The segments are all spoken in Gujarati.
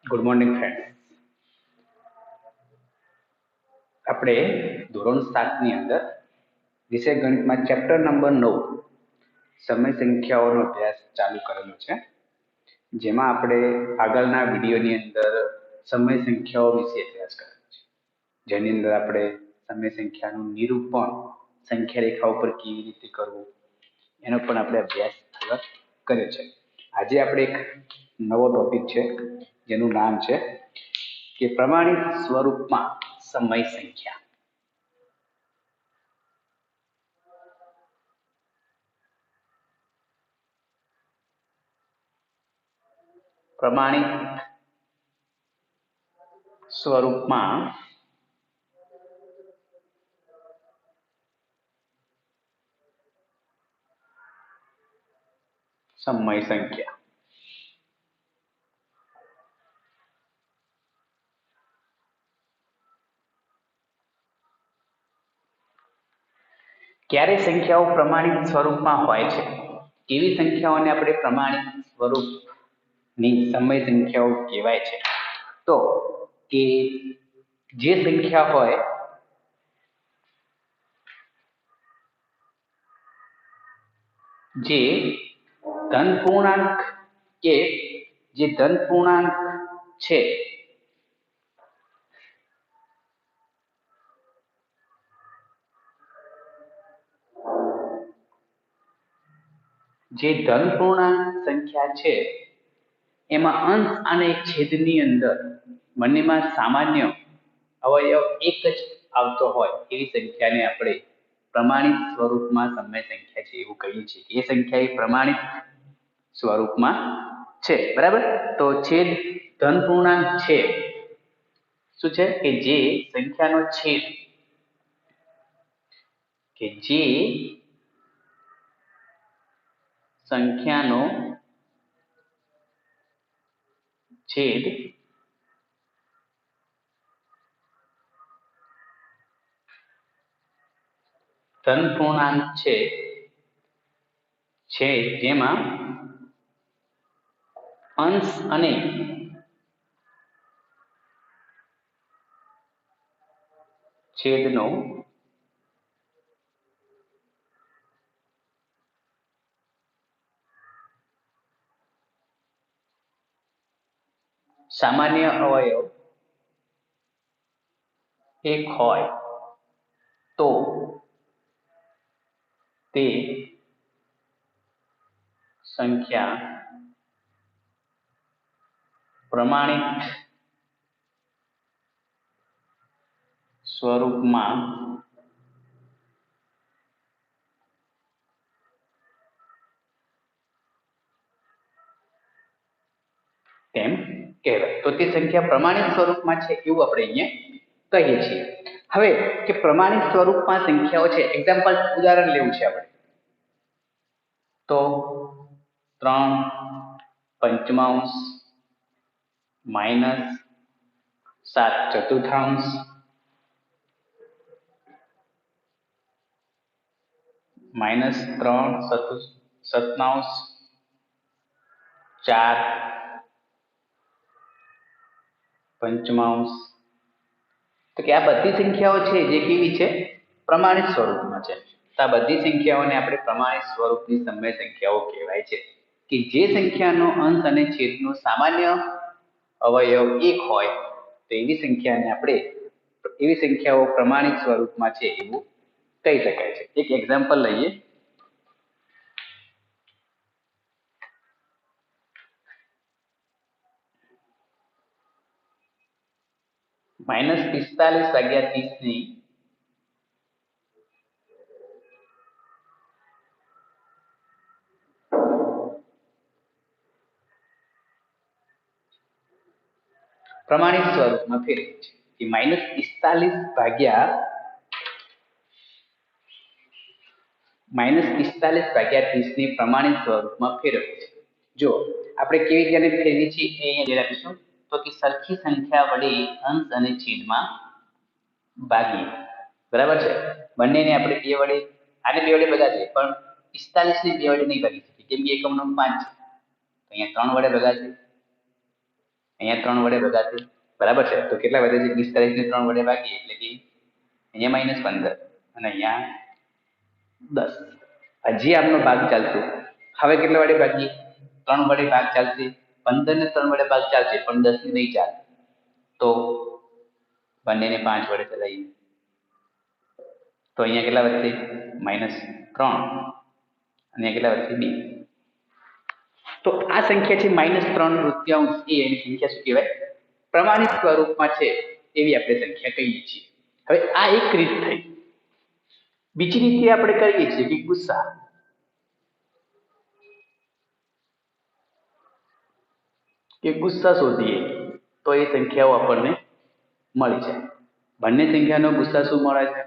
Good morning friend. આપણે ધોરણ 7ની અંદર વિષય ગણિતમાં ચેપ્ટર નંબર 9 સમય સંખ્યાઓનો અભ્યાસ ચાલુ કરેલો છે, જેમાં આપણે આગળના વિડીયોની અંદર સમય સંખ્યાઓ વિશે અભ્યાસ કરેલો છે, જેની અંદર આપણે સમય સંખ્યાનું નિરૂપણ સંખ્યા રેખા ઉપર કેવી રીતે કરવું એનો પણ આપણે અભ્યાસ કર્યો છે. આજે આપણે એક નવો ટોપિક છે જેનું નામ છે કે પ્રમાણિત સ્વરૂપમાં સમય સંખ્યા. પ્રમાણિત સ્વરૂપમાં સમય સંખ્યા. ક્યારે સંખ્યાઓ પ્રમાણિત સ્વરૂપમાં હોય છે, કેવી સંખ્યાઓને આપણે પ્રમાણિત સ્વરૂપની સમય સંખ્યાઓ કહેવાય છે? તો કે જે સંખ્યા હોય જે ધન પૂર્ણાંક કે જે ધન પૂર્ણાંક છે જે ધન પૂર્ણાંક સંખ્યા છે એમાં અંશ અને છેદની અંદર બંનેમાં સામાન્ય અવયવ એક જ આવતો હોય એવી સંખ્યાને આપણે પ્રમાણિત સ્વરૂપમાં સમય સંખ્યા છે એવું કહીએ છીએ. એ સંખ્યા એ પ્રમાણિત સ્વરૂપમાં છે. બરાબર. તો છેદ ધન પૂર્ણાંક છે શું છે કે જે સંખ્યાનો છેદ ધન પૂર્ણાંક છે જેમાં અંશ અને છેદનો સામાન્ય અવયવ એક હોય તો તે સંખ્યા પ્રમાણિત સ્વરૂપમાં તેમ કહેવાય. તો તે સંખ્યા પ્રમાણિત સ્વરૂપમાં છે એવું આપણે અહીંયા કહીએ છીએ. હવે કે પ્રમાણિત સ્વરૂપમાં સંખ્યાઓ છે, એક્ઝામ્પલ ઉદાહરણ લેવું છે આપણે તો 3/5 -7/4 -3/17 4/5. તો કે આ બધી સંખ્યાઓ છે જે કેવી છે? પ્રમાણિત સ્વરૂપમાં છે. તો આ બધી સંખ્યાઓને આપણે પ્રમાણિત સ્વરૂપની સમય સંખ્યાઓ કહેવાય છે કે જે સંખ્યાનો અંશ અને છેદનો સામાન્ય અવયવ એક હોય તો એવી સંખ્યાઓ પ્રમાણિત સ્વરૂપમાં છે એવું કહી શકાય છે. એક એક્ઝામ્પલ લઈએ. -45/30 ની પ્રમાણિત સ્વરૂપમાં ફેરવી છે કે -45/30 ની પ્રમાણિત સ્વરૂપમાં ફેરવી છે. જો આપણે કેવી રીતે ફેરવી છે એ અહીંયા લખીશું તો કે સરખી સંખ્યા વડે અંશ અને છેદમાં ભાગીએ. બરાબર છે. બંનેને આપણે બે વડે, આને બે વડે ભગાડીએ પણ 45 ને બે વડે નહીં ભાગી શકીએ કેમ કે એકમનો 5 છે. તો અહીંયા 3 વડે ભગાડીએ અહીંયા 3 વડે ભગાશે, બરાબર છે. તો કેટલા વધે છે? 45 ને 3 વડે ભાગીએ એટલે કે અહીંયા -15 અને અહીંયા 10. હજી આમનો ભાગ ચાલશે. હવે કેટલા વડે ભાગીએ? 3 વડે ભાગ ચાલશે. 15 ને 3 વડે ભાગ ચાલશે પણ 10 ને નહીં ચાલે. તો બંનેને 5 વડે ચલાવીએ તો અહીંયા કેટલા વધશે? -3 અને કેટલા વધશે? 2. તો આ સંખ્યા છે -3/3 એ એની સંખ્યા શું કહેવાય? પ્રમાણિત સ્વરૂપમાં છે એવી આપણે સંખ્યા કહીએ છીએ. હવે આ એક રીત થઈ. બીજી રીતે આપણે કરીએ છીએ કે ગુસ્સા. શોધીએ તો એ સંખ્યાઓ આપણને મળી જાય. બંને સંખ્યાનો ગુસ્સા શું મળે છે?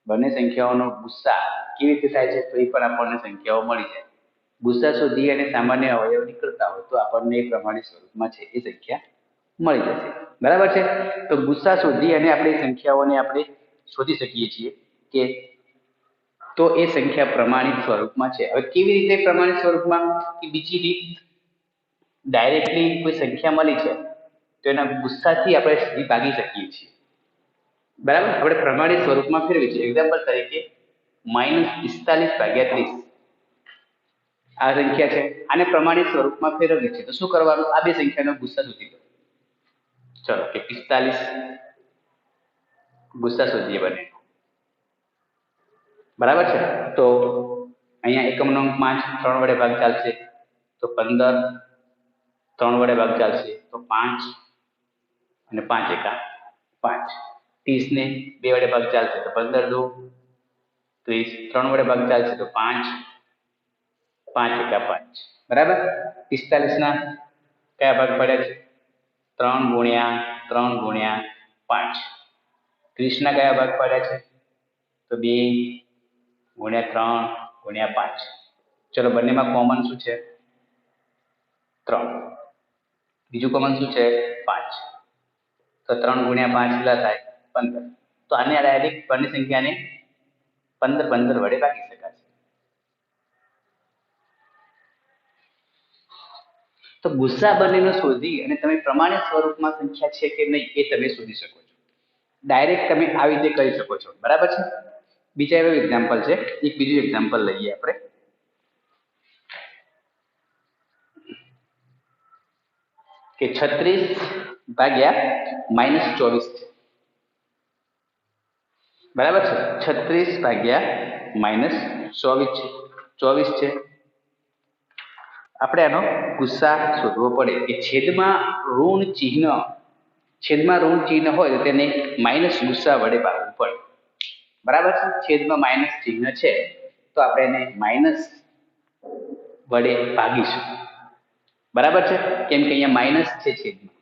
બંને સંખ્યાઓનો ગુસ્સા કેવી રીતે થાય છે? તો એ પણ આપણને સંખ્યાઓ મળી જાય. ગુસ્સા શોધી અને સામાન્ય અવયવ નીકળતા હોય તો આપણને એ પ્રમાણિત સ્વરૂપમાં છે એ સંખ્યા મળી જશે. બરાબર છે. તો ગુસ્સા શોધી અને આપણે સંખ્યાઓને આપણે શોધી શકીએ છીએ કે તો એ સંખ્યા પ્રમાણિત સ્વરૂપમાં છે. હવે કેવી રીતે પ્રમાણિત સ્વરૂપમાં? કે બીજી રીત, ડાયરેક્ટલી કોઈ સંખ્યા મળી છે તો એના ગુસ્સાથી આપણે સીધી ભાગી શકીએ છીએ. બરાબર. આપણે પ્રમાણિત સ્વરૂપમાં ફેરવીએ છીએ. એક્ઝામ્પલ તરીકે -45/30 આ સંખ્યા છે. આને પ્રમાણિત સ્વરૂપમાં ફેરવીએ છીએ તો શું કરવાનું? આ બે સંખ્યાનો ગુસ્સા શોધી લો. ચલો કે 45 ગુસ્સા શોધીએ બંને. બરાબર છે. તો અહીંયા એકમનો અંક 5 3 વડે ભાગ ચાલશે તો 15 3 વડે ભાગ ચાલશે તો 5 અને 5 એકા 5. 30 ને 2 વડે ભાગ ચાલશે તો 15 2 30. 3 વડે ભાગ ચાલશે તો 5 5 એકા 5. બરાબર. 45 ના કયા ભાગ પડ્યા છે? 3 ગુણ્યા 3 ગુણ્યા 5. 30 ના કયા ભાગ પડ્યા છે? તો 2 ગુણ્યા 3 ગુણ્યા 5. ચલો બંનેમાં કોમન શું છે? 3. બીજું કોમન શું છે? 5. તો 3 ગુણ્યા 5 કેટલા થાય? 15. તો આને ડાયરેક્ટ બંને સંખ્યાને 15 15 વડે ભાગી શકાશે. તો ગુસ્સા બંનેનો શોધી અને તમે પ્રમાણિત સ્વરૂપમાં સંખ્યા છે કે નહીં એ તમે શોધી શકો છો. ડાયરેક્ટ તમે આવી રીતે કરી શકો છો. બરાબર છે. બીજા એવું એક્ઝામ્પલ છે. એક બીજું એક્ઝામ્પલ લઈએ આપણે કે 36/-24 છે. બરાબર છે. 36/-24 છે. આપણે આનો ગુસ્સા શોધવો પડે કે છેદમાં ઋણ ચિહ્ન હોય તો તેને માઇનસ ગુસ્સા વડે ભાગવું પડે. બરાબર છે. છેદમાં માઇનસ ચિહ્ન છે તો આપણે એને માઇનસ વડે ભાગીશું. બરાબર છે. કેમ કે અહીંયા માઇનસ છે છેદમાં,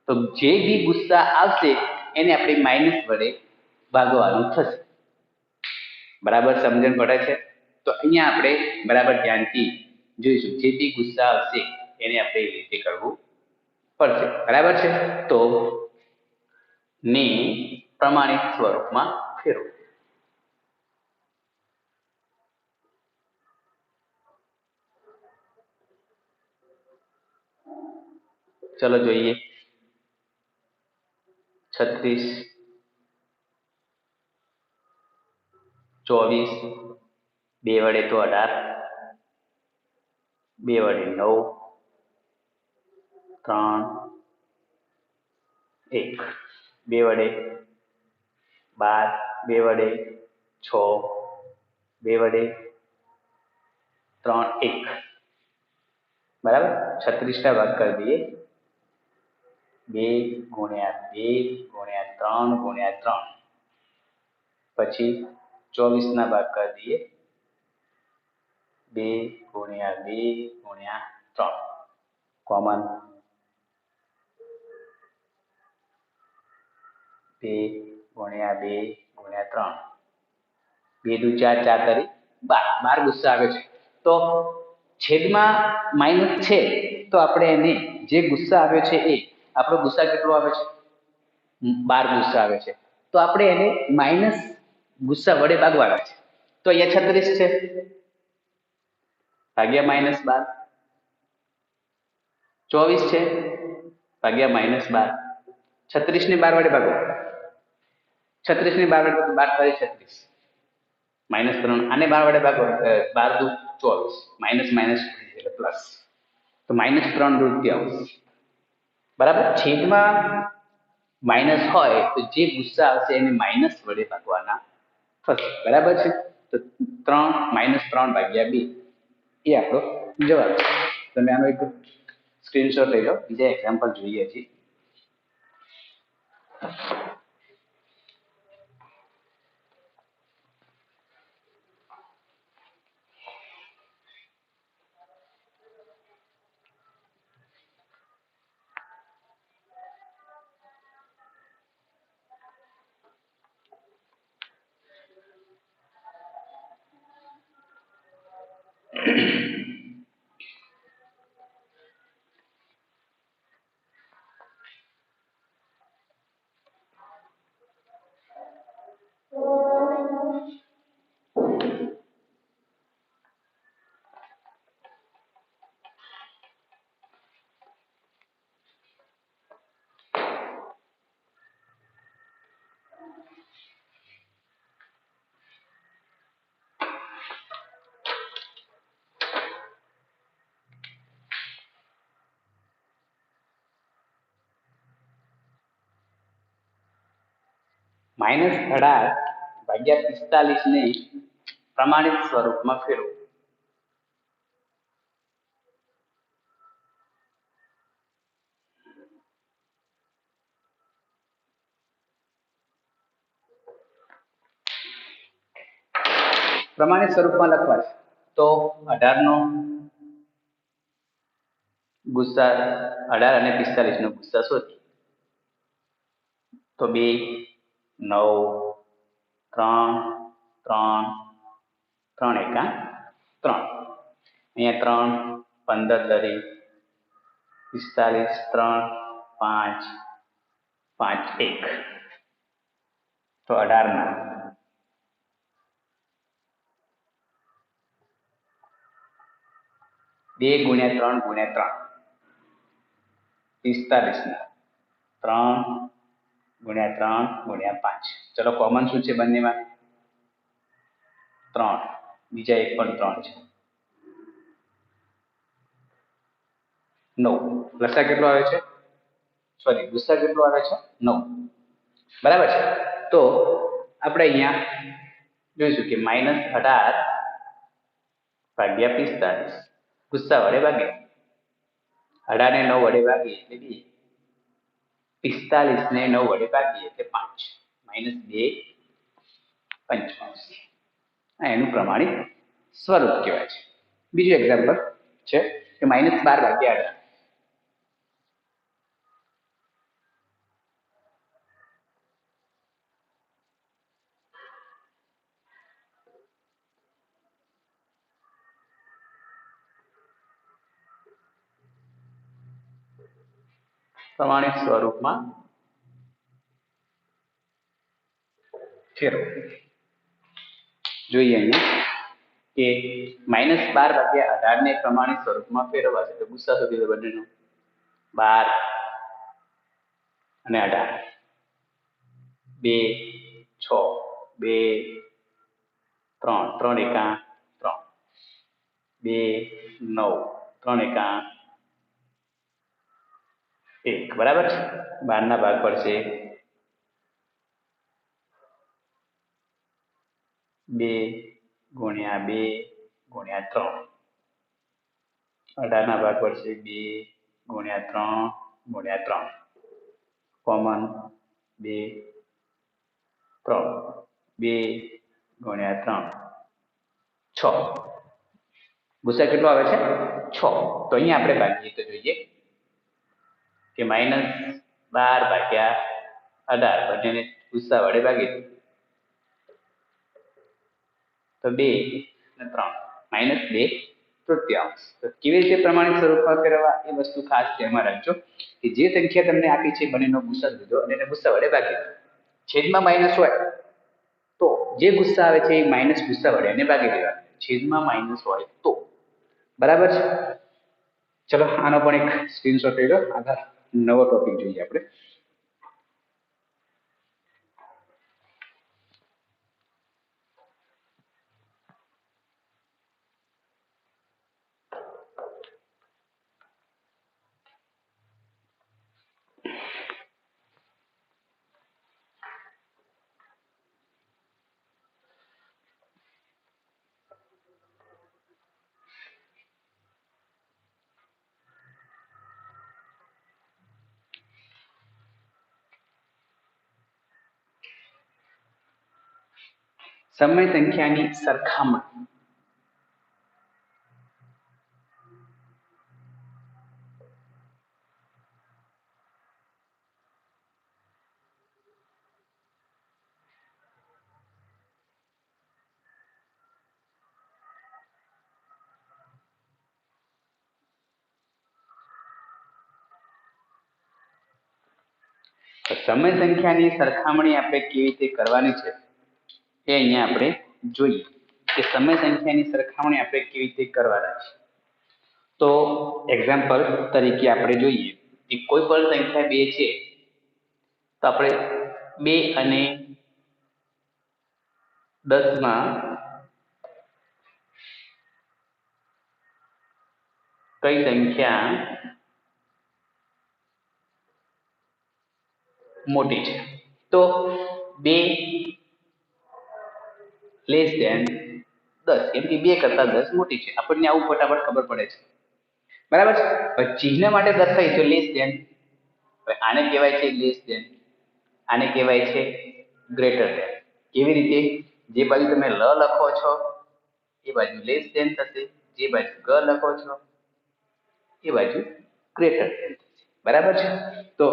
તો જે બી ગુસ્સા આવશે એને આપણે માઇનસ વડે ભાગવાનું થશે. બરાબર સમજણ પડે છે? તો અહીંયા આપણે બરાબર ધ્યાનથી જોઈશું. જે બી ગુસ્સા આવશે એને આપણે એ રીતે કરવું પડશે. બરાબર છે. તો ને પ્રમાણિત સ્વરૂપમાં ફેરવો. ચલો જોઈએ. 36 24 2 વડે તો 18, 2 વડે 9, 3 1, 2 વડે 12, 2 વડે 6, 2 વડે 3 1. બરાબર. 36 ના ભાગ કરી દઈએ. 2 ગુણ્યા 2 ગુણ્યા 3 ગુણ્યા 3. પછી 24 ના ભાગ કરી દઈએ. 2 ગુણ્યા 2 ગુણ્યા 3 કોમન. 2 ગુણ્યા 2 ગુણ્યા 3. 2 દુ 4 4 કરી 12 ગુસ્સા આવે છે. તો છેદમાં માઇનસ છે તો આપણે એને જે ગુસ્સા આવ્યો છે એ આપણો ગુસ્સા કેટલો આવે છે? 12 ગુસ્સા આવે છે. તો આપણે એને માઇનસ ગુસ્સા વડે ભાગવાના છે. તો અહીંયા 36 છે ભાગ્યા -12. 24 છે ભાગ્યા -12 36 ને 12 વડે ભાગો 36 ને 12 વડે 12 તારી 36 -3 આને 12 વડે ભાગો 12 દુ 24 માઇનસ માઇનસ એટલે પ્લસ તો -3/3 બરાબર છેદમાં માઇનસ હોય તો જે ગુસ્સા આવશે એને માઇનસ વડે ભાગવાના થશે બરાબર છે તો 3 -3/2 એ આપણો જવાબ છે તમે આનો એક સ્ક્રીનશોટ લઈ લો બીજા એક્ઝામ્પલ જોઈએ છીએ -18/45 ને પ્રમાણિત સ્વરૂપમાં ફેરવો પ્રમાણિત સ્વરૂપમાં લખવા છે તો 18 નો ગુસ્સા 18 અને 45 નો ગુસ્સા શોધીએ તો 2 9 3 3 3 એકા 3 અહીંયા 3 15 દરી 45 3 5 5 1 તો 18 ના 2 ગુણ્યા 3 ગુણ્યા 3 45 ના 3 ગુણ્યા 3 ગુણ્યા 5 ચલો કોમન શું છે બંનેમાં 3 બીજા એક પણ 3 છે 9 લસા કેટલો આવે છે સોરી ગુસ્સા કેટલો આવે છે 9 બરાબર છે તો આપણે અહીંયા જોઈશું કે -18/45 ગુસ્સા વડે ભાગીએ 18 ને 9 વડે ભાગીએ એટલે 2 45 ને 9 વડે ભાગીએ એટલે 5 -2 55 એનું પ્રમાણિત સ્વરૂપ કહેવાય છે બીજું એક્ઝામ્પલ છે કે -12/18 પ્રમાણિત સ્વરૂપમાં ફેરવો જોઈએ અહીંયા કે -12/18 ને પ્રમાણિત સ્વરૂપમાં ફેરવવા છે તો ગુસ્સા શોધી લો બંનેનો 12 અને 18 2 6 2 3 3 એકા 3 2 9 3 એકા 1 બરાબર છે 12 ના ભાગ પડશે 2 ગુણ્યા 2 ગુણ્યા 3 18 ના ભાગ પડશે 2 ગુણ્યા 3 ગુણ્યા 3 કોમન 2 3 2 ગુણ્યા 3 6 ગુસ્સા કેટલો આવે છે 6 તો અહીંયા આપણે ભાગીએ તો જોઈએ કે -12/18 બંનેને ગુસ્સા વડે ભાગીએ તો 2 અને 3 -2/3 તો કેવી રીતે પ્રમાણિત સ્વરૂપમાં ફેરવવા એ વસ્તુ ખાસ ધ્યાનમાં રાખજો કે જે સંખ્યા તમને આપી છે બંનેનો ગુસ્સા લીધો અને એને ગુસ્સા વડે ભાગી છેદમાં માઇનસ હોય તો જે ગુસ્સા આવે છે એ માઇનસ ગુસ્સા વડે એને ભાગી દેવા છેદમાં માઇનસ હોય તો બરાબર છે ચલો આનો પણ એક સ્ક્રીનશોટ લઈ લો આધાર નવો ટોપિક જોઈએ આપણે. સમય સંખ્યાની સરખામણી. સમય સંખ્યાની સરખામણી આપણે કેવી રીતે કરવાની છે એ અહીંયા આપણે જોઈએ કે સમય સંખ્યાની સરખામણી આપણે કેવી રીતે કરવાના છે. તો એક્ઝામ્પલ તરીકે આપણે જોઈએ કે કોઈ પણ સંખ્યા 2 છે તો આપણે 2 અને 10 માં કઈ સંખ્યા મોટી છે? તો 2 લેસ ધેન 10, કેમ કે 2 કરતા 10 મોટી છે. આપણને આવું ફટાફટ ખબર પડે છે, બરાબર છે. હવે ચિહ્ન માટે દર્શાવી તો લેસ ધેન. હવે આને કહેવાય છે લેસ ધેન, આને કહેવાય છે ગ્રેટર ધેન. કેવી રીતે? જે બાજુ તમે લ લખો છો એ બાજુ લેસ ધેન થશે, જે બાજુ ગ લખો છો એ બાજુ ગ્રેટર ધેન થશે, બરાબર છે. તો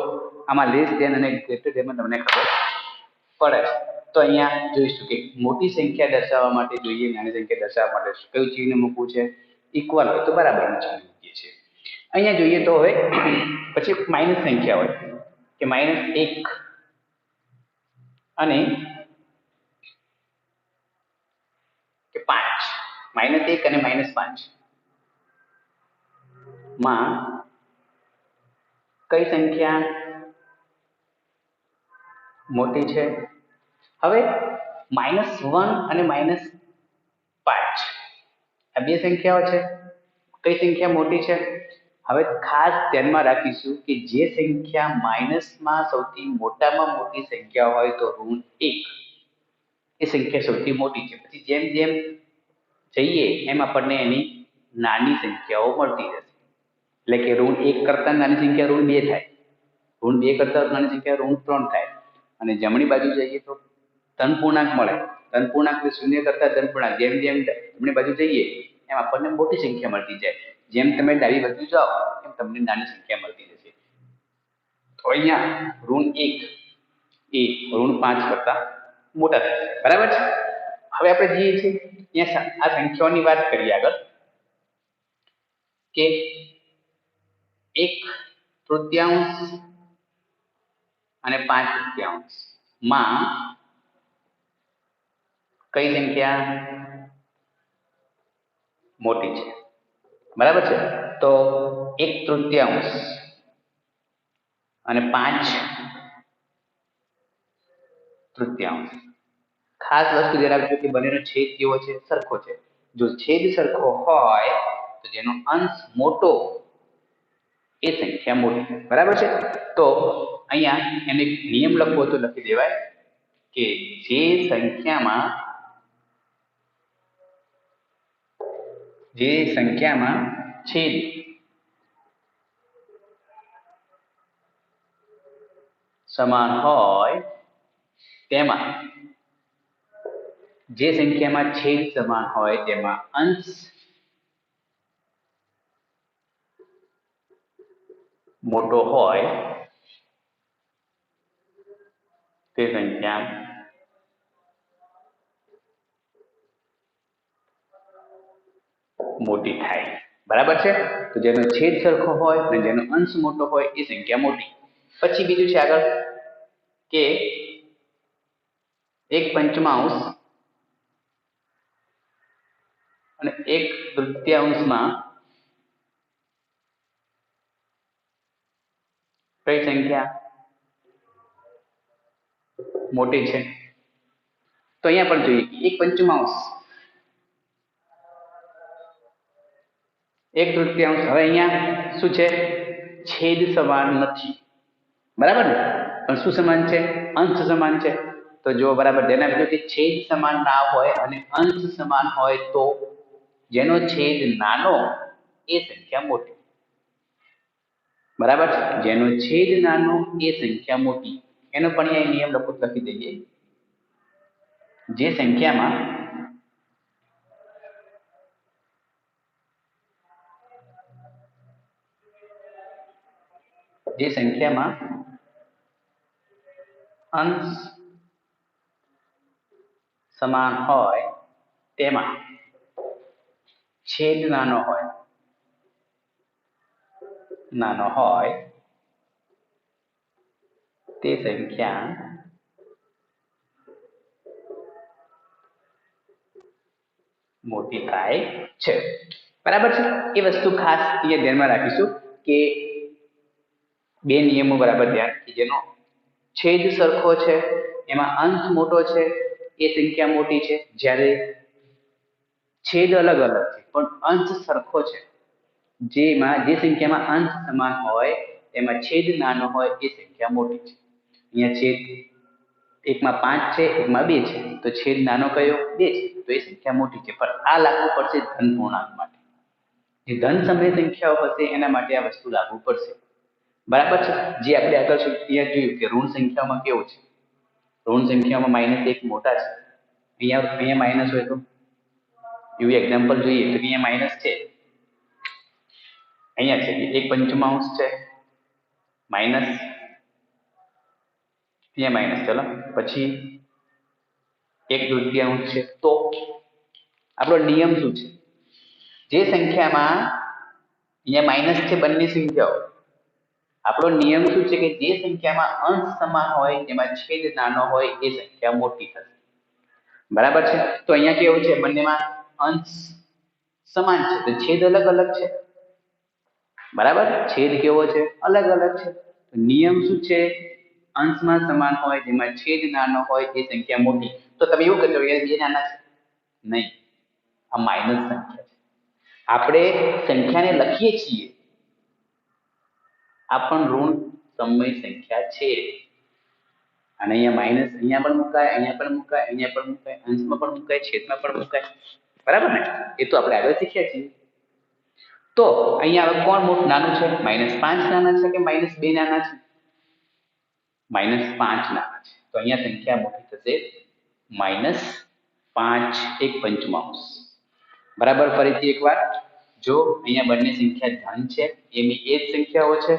આમાં લેસ ધેન અને ગ્રેટર ધેનમાં તમને ખબર પડે છે. તો અહીંયા જોઈશું કે મોટી સંખ્યા દર્શાવવા માટે જોઈએ, નાની સંખ્યા દર્શાવવા માટે કયું ચિહ્ન મૂકવું છે? ઇક્વલ હોય તો બરાબરનું ચિહ્ન મૂકીએ છીએ. અહીંયા જોઈએ તો હવે પછી માઇનસ સંખ્યા હોય કે -1 અને કે 5, -1 અને -5 માં કઈ સંખ્યા મોટી છે? હવે -1 અને -5 આ બે સંખ્યાઓ છે. કઈ સંખ્યા મોટી છે? હવે ખાસ ધ્યાનમાં રાખીશું કે જે સંખ્યા માઇનસમાં સૌથી મોટામાં મોટી સંખ્યા હોય તો ઋણ 1 એ સંખ્યા સૌથી મોટી છે. પછી જેમ જેમ જઈએ એમ આપણને એની નાની સંખ્યાઓ મળતી જશે. એટલે કે ઋણ 1 કરતા નાની સંખ્યા ઋણ 2 થાય, ઋણ 2 કરતા નાની સંખ્યા ઋણ 3 થાય, અને જમણી બાજુ જઈએ તો ધન પૂર્ણાંક મળે. ધન પૂર્ણાંક એટલે 0 કરતા ધન પૂર્ણાંક. જેમ જેમ જમણી બાજુ જઈએ એમ આપણને મોટી સંખ્યા મળતી જાય. જેમ તમે ડાબી બાજુ જાઓ એમ તમને નાની સંખ્યા મળતી જશે. તો અહીંયા ઋણ 1 એ ઋણ 5 કરતા મોટા થશે, બરાબર છે. હવે આપણે જઈએ છીએ ત્યાં આ સંખ્યાઓની વાત કરીએ આગળ કે 1/3 અને 5/3 માં કઈ સંખ્યા મોટી છે? બરાબર છે. તો 1/3 અને 5/3. ખાસ વસ્તુ ધ્યાન રાખજો કે બંનેનો છેદ કેવો છે? સરખો છે. જો છેદ સરખો હોય તો જેનો અંશ મોટો એ સંખ્યા મોટી, બરાબર છે. તો અહીંયા એને નિયમ લખવો તો લખી દેવાય કે જે સંખ્યામાં છેદ સમાન હોય તેમાં અંશ મોટો હોય તે સંખ્યા મોટી થાય, બરાબર છે. તો જેનો છેદ સરખો હોય અને જેનો અંશ મોટો હોય એ સંખ્યા મોટી. પછી બીજું છે આગળ કે 1/5 અને 1/3 માં કઈ સંખ્યા મોટી છે? તો અહીંયા પણ જોઈએ એક પંચમાંશ, એક તૃતીયાંશ. હવે અહીંયા શું છે? છેદ સમાન નથી, બરાબર ને? પણ શું સમાન છે? અંશ સમાન છે. તો જો બરાબર ધ્યાન આપજો કે છેદ સમાન ના હોય અને અંશ સમાન હોય તો જેનો છેદ નાનો એ સંખ્યા મોટી, બરાબર છે? જેનો છેદ નાનો એ સંખ્યા મોટી. એનો પણ અહીંયા નિયમ લખી દઈએ. જે સંખ્યામાં અંશ સમાન હોય તેમાં છેદ નાનો હોય તે સંખ્યા મોટી થાય છે, બરાબર છે? એ વસ્તુ ખાસ અહીંયા ધ્યાનમાં રાખીશું કે બે નિયમો બરાબર ધ્યાન, કે જેનો છેદ સરખો છે એમાં અંશ મોટો છે એ સંખ્યા મોટી છે, જ્યારે છેદ અલગ અલગ છે પણ અંશ સરખો છે, જે સંખ્યામાં અંશ સમાન હોય એમાં છેદ નાનો હોય એ સંખ્યા મોટી છે. અહીંયા છેદ એકમાં 5 છે, એકમાં 2 છે, તો છેદ નાનો કયો? 2 છે, તો એ સંખ્યા મોટી છે. પણ આ લાગુ પડશે ધન પૂર્ણાંક માટે. જે ધન સમય સંખ્યાઓ હશે એના માટે આ વસ્તુ લાગુ પડશે, બરાબર છે? જે આપણે આગળ અહીંયા જોયું કે ઋણ સંખ્યાઓમાં કેવું છે? ઋણ સંખ્યાઓમાં -1 મોટા છે. અહીંયા માઇનસ હોય તો એવું એક્ઝામ્પલ જોઈએ તો અહીંયા માઇનસ છે, અહીંયા છે એક પંચમાંશ છે માઇનસ, અહીંયા માઇનસ. ચલો પછી એક તૃતીયાંશ છે. તો આપણો નિયમ શું છે? જે સંખ્યામાં અહીંયા માઇનસ છે બંને સંખ્યાઓ, આપણો નિયમ શું છે કે જે સંખ્યામાં અંશ સમાન હોય એમાં છેદ નાનો હોય એ સંખ્યા મોટી થશે, બરાબર છે? તો અહીંયા કેવું છે? બંનેમાં અંશ સમાન છે તો છેદ અલગ અલગ છે, બરાબર? છેદ કેવો છે? અલગ અલગ છે. નિયમ શું છે? અંશમાં સમાન હોય જેમાં છેદ નાનો હોય એ સંખ્યા મોટી. તો તમે એવું કહેશો કે બે નાના છે, નહીં, આ માઇનસ સંખ્યા છે. આપણે સંખ્યાને લખીએ છીએ આ પણ ઋણ સમય સંખ્યા છે, અને અહીંયા માઇનસ અહીંયા પણ મુકાય, અહીંયા પણ મુકાય, અહીંયા પણ મુકાય, અંશમાં પણ મુકાય, છેદમાં પણ મુકાય, બરાબર ને? એ તો આપણે આગળ શીખ્યા છીએ. તો અહીંયા હવે કોણ નાનું છે? -5 નાના છે કે -2 નાના છે? -5 નાના છે. તો અહીંયા સંખ્યા મોટી થશે -5 એક પંચમાંશ, બરાબર? ફરીથી એકવાર જો અહીંયા બંને સંખ્યા ધન છે એની એ જ સંખ્યાઓ છે.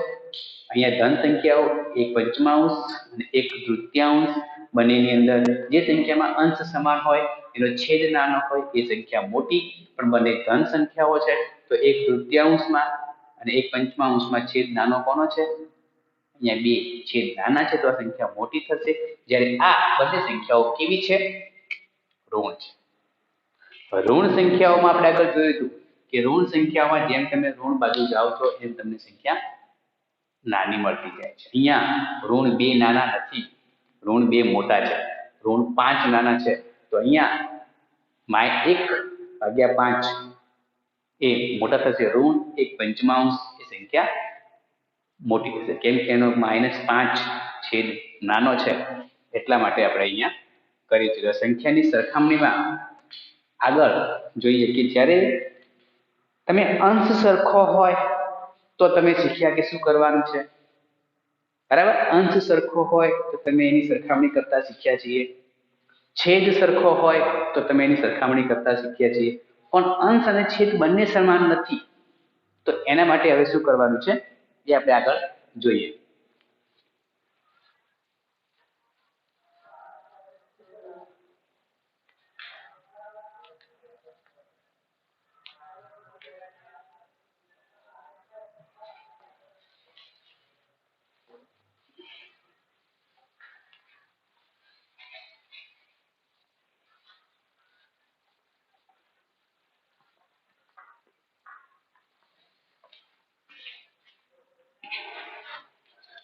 અહીંયા ધન સંખ્યાઓ એક પંચમાંશ અને એક તૃતીયાંશ, બંનેની અંદર જે સંખ્યામાં અંશ સમાન હોય એનો છેદ નાનો હોય એ સંખ્યા મોટી. પણ બંને ધન સંખ્યાઓ છે તો એક તૃતીયાંશમાં અને એક પંચમાંશમાં છેદ નાનો કોનો છે? અહીંયા 2 છેદ નાના છે તો આ સંખ્યા મોટી થશે. જ્યારે આ બંને સંખ્યાઓ કેવી છે? ઋણ છે. ઋણ સંખ્યાઓમાં આપણે આગળ જોયું હતું કે ઋણ સંખ્યાઓમાં જેમ તમે ઋણ બાજુ જાઓ છો એમ તમને સંખ્યા નાની મળતી જાય છે. અહીંયા ઋણ 2 નાના નથી, ઋણ 2 મોટા છે, ઋણ 5 નાના છે. તો અહીંયા -1/5 એ મોટા થશે, ઋણ એક પંચમાંશ એ સંખ્યા મોટી થશે. કેમ કે એનો -5 છેદ નાનો છે એટલા માટે આપણે અહીંયા કરી છે. સંખ્યાની સરખામણીમાં આગળ જોઈએ કે જ્યારે તમે અંશ સરખો હોય તો તમે શીખ્યા કે શું કરવાનું છે, બરાબર? અંશ સરખો હોય તો તમે એની સરખામણી કરતા શીખ્યા છીએ. છેદ સરખો હોય તો તમે એની સરખામણી કરતા શીખ્યા છીએ. પણ અંશ અને છેદ બંને સમાન નથી, તો એના માટે હવે શું કરવાનું છે એ આપણે આગળ જોઈએ.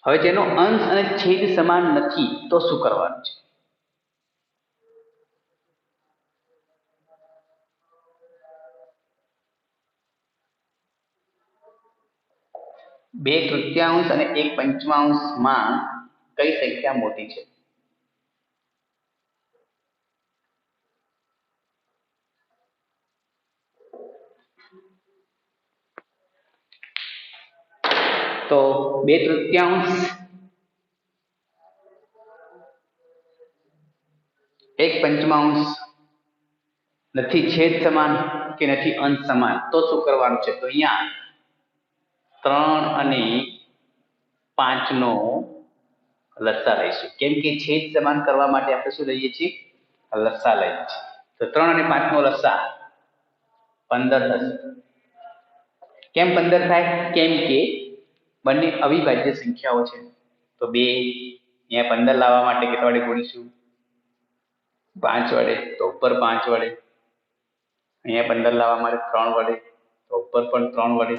હવે જેનો અંશ અને છેદ સમાન નથી તો શું કરવાનું છે? બે તૃતીયાંશ અને એક પંચમાંશમાં કઈ સંખ્યા મોટી છે? તો બે તૃતીયાંશ, એક પંચમાંશ નથી છેદ સમાન કે નથી અંશ સમાન તો શું કરવાનું છે? તો અહીંયા 3 અને 5 નો લસા લઈશું. કેમ કે છેદ સમાન કરવા માટે આપણે શું લઈએ છીએ? લસા લઈએ છીએ. તો 3 અને 5 નો લસા 15 થશે. કેમ 15 થાય? કેમ કે બંને અવિભાજ્ય સંખ્યાઓ છે. તો 2 અહીંયા 15 લાવવા માટે કેટલા વડે ગુણીશું? 5 વડે. તો ઉપર 5 વડે. અહીંયા 15 લાવવા માટે 3 વડે. તો ઉપર પણ 3 વડે.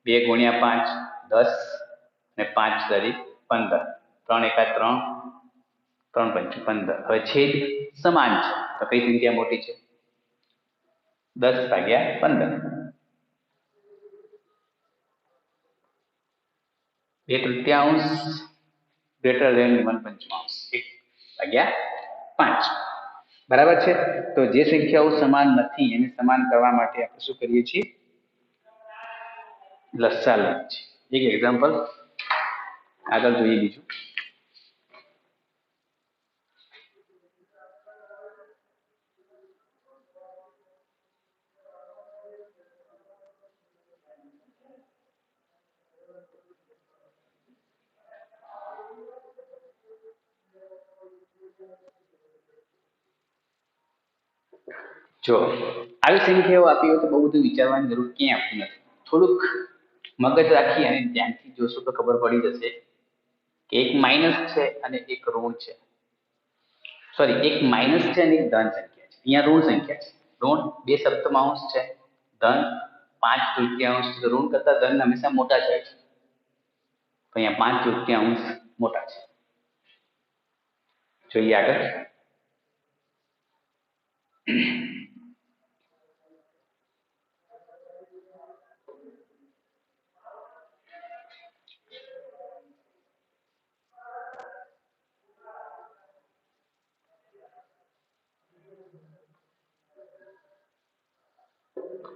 2 ગુણ્યા 5 10 અને 5 તરી 15. 3 એકા 3, 3 પંચું 15. હવે છેદ સમાન છે તો કઈ સંખ્યા મોટી છે? 10/15. બે તૃતીયાંશ ગ્રેટર ધેન 1/5, 1/5. બરાબર છે. તો જે સંખ્યાઓ સમાન નથી એને સમાન કરવા માટે આપણે શું કરીએ છીએ? લસા લઈએ છીએ. એક એક્ઝામ્પલ આગળ જોઈએ બીજું. જો આવી સંખ્યાઓ આપી હોય તો બહુ બધું વિચારવાની જરૂર ક્યાંય આપતી નથી. થોડુંક મગજ રાખી અને ધ્યાનથી જોશો તો ખબર પડી જશે કે એક માઇનસ છે અને એક ઋણ છે. સોરી, એક માઇનસ છે અને એક ધન સંખ્યા છે. અહીંયા ઋણ સંખ્યા છે. ઋણ 2 સપ્તમાંશ છે, ધન 5 તૃતીયાંશ છે. ઋણ કરતા ધન હંમેશા મોટા જાય છે. તો અહીંયા 5 તૃતીયાંશ મોટા છે. જોઈએ આગળ.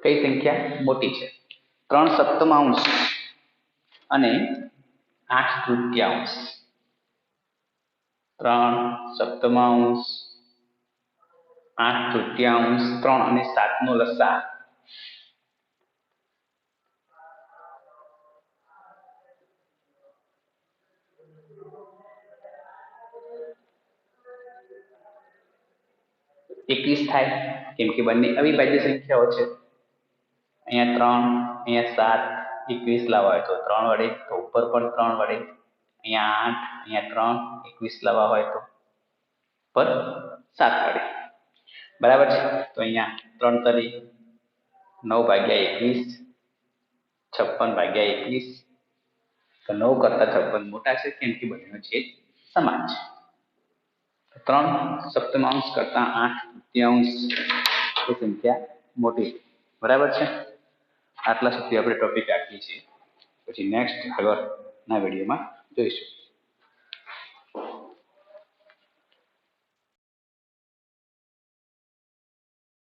કઈ સંખ્યા મોટી છે? 3 સપ્તમાંશ અને 8 તૃતીયાંશ. 3 સપ્તમાંશ, 8 તૃતીયાંશ, 3 અને 7 નો લસા 21 થાય. કેમ કે બંને અવિભાજ્ય સંખ્યાઓ છે. અહીંયા 3, અહીંયા 7, 21 લાવવા હોય તો 3 વડે. તો ઉપર પણ 3 વડે. અહીંયા 8, અહીંયા 3, 21 લાવવા હોય તો પર 7 વડે. બરાબર છે. તો અહીંયા 3 તરી 9/21, 56/21. તો 9 કરતા 56 મોટા છે કેમ કે બંનેનો છેદ સમાન છે. 3 સપ્તમાંશ કરતા 8 તૃતીયાંશ એ સંખ્યા મોટી છે. બરાબર છે. આટલા સુધી આપણે ટોપિક રાખીએ છીએ. પછી નેક્સ્ટ આગળના વિડીયોમાં જોઈશું.